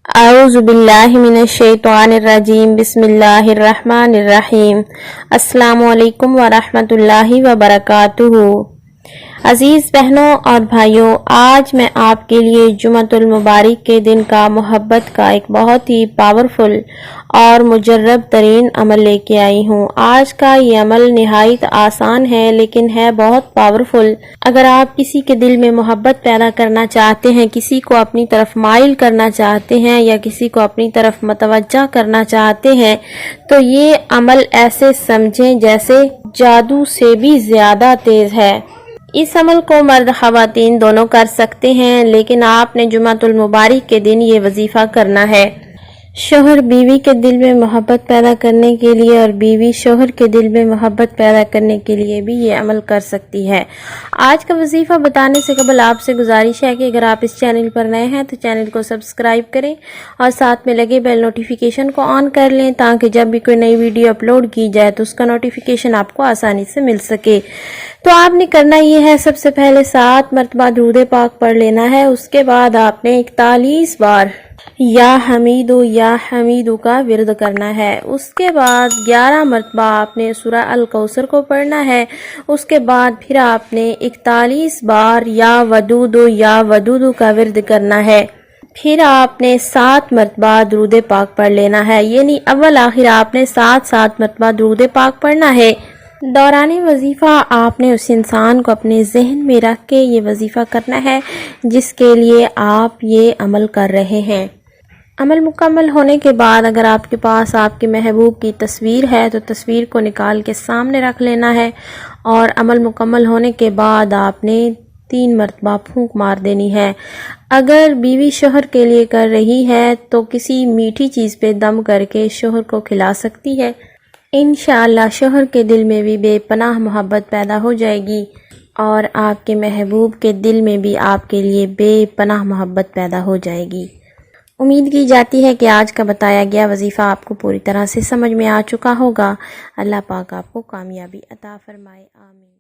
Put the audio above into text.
اعوذ باللہ من الشیطان الرجیم بسم اللہ الرحمن الرحیم السلام علیکم ورحمۃ اللہ وبرکاتہ۔ عزیز بہنوں اور بھائیوں، آج میں آپ کے لیے جمعۃ المبارک کے دن کا محبت کا ایک بہت ہی پاورفل اور مجرب ترین عمل لے کے آئی ہوں۔ آج کا یہ عمل نہایت آسان ہے لیکن ہے بہت پاورفل۔ اگر آپ کسی کے دل میں محبت پیدا کرنا چاہتے ہیں، کسی کو اپنی طرف مائل کرنا چاہتے ہیں یا کسی کو اپنی طرف متوجہ کرنا چاہتے ہیں تو یہ عمل ایسے سمجھیں جیسے جادو سے بھی زیادہ تیز ہے۔ اس عمل کو مرد خواتین دونوں کر سکتے ہیں، لیکن آپ نے جمعۃ المبارک کے دن یہ وظیفہ کرنا ہے۔ شوہر بیوی کے دل میں محبت پیدا کرنے کے لیے اور بیوی شوہر کے دل میں محبت پیدا کرنے کے لیے بھی یہ عمل کر سکتی ہے۔ آج کا وظیفہ بتانے سے قبل آپ سے گزارش ہے کہ اگر آپ اس چینل پر نئے ہیں تو چینل کو سبسکرائب کریں اور ساتھ میں لگے بیل نوٹیفیکیشن کو آن کر لیں تاکہ جب بھی کوئی نئی ویڈیو اپلوڈ کی جائے تو اس کا نوٹیفیکیشن آپ کو آسانی سے مل سکے۔ تو آپ نے کرنا یہ ہے، سب سے پہلے 7 مرتبہ درود پاک پڑھ لینا ہے۔ اس کے بعد آپ نے 41 بار یا حمیدو کا ورد کرنا ہے۔ اس کے بعد 11 مرتبہ آپ نے سورہ الکوثر کو پڑھنا ہے۔ اس کے بعد پھر آپ نے 41 بار یا ودودو کا ورد کرنا ہے۔ پھر آپ نے 7 مرتبہ درود پاک پڑھ لینا ہے، یعنی اول آخر آپ نے 7 مرتبہ درود پاک پڑھنا ہے۔ دوران وظیفہ آپ نے اس انسان کو اپنے ذہن میں رکھ کے یہ وظیفہ کرنا ہے جس کے لیے آپ یہ عمل کر رہے ہیں۔ عمل مکمل ہونے کے بعد اگر آپ کے پاس آپ کے محبوب کی تصویر ہے تو تصویر کو نکال کے سامنے رکھ لینا ہے، اور عمل مکمل ہونے کے بعد آپ نے 3 مرتبہ پھونک مار دینی ہے۔ اگر بیوی شوہر کے لیے کر رہی ہے تو کسی میٹھی چیز پہ دم کر کے شوہر کو کھلا سکتی ہے۔ انشاءاللہ شوہر کے دل میں بھی بے پناہ محبت پیدا ہو جائے گی اور آپ کے محبوب کے دل میں بھی آپ کے لیے بے پناہ محبت پیدا ہو جائے گی۔ امید کی جاتی ہے کہ آج کا بتایا گیا وظیفہ آپ کو پوری طرح سے سمجھ میں آ چکا ہوگا۔ اللہ پاک آپ کو کامیابی عطا فرمائے، آمین۔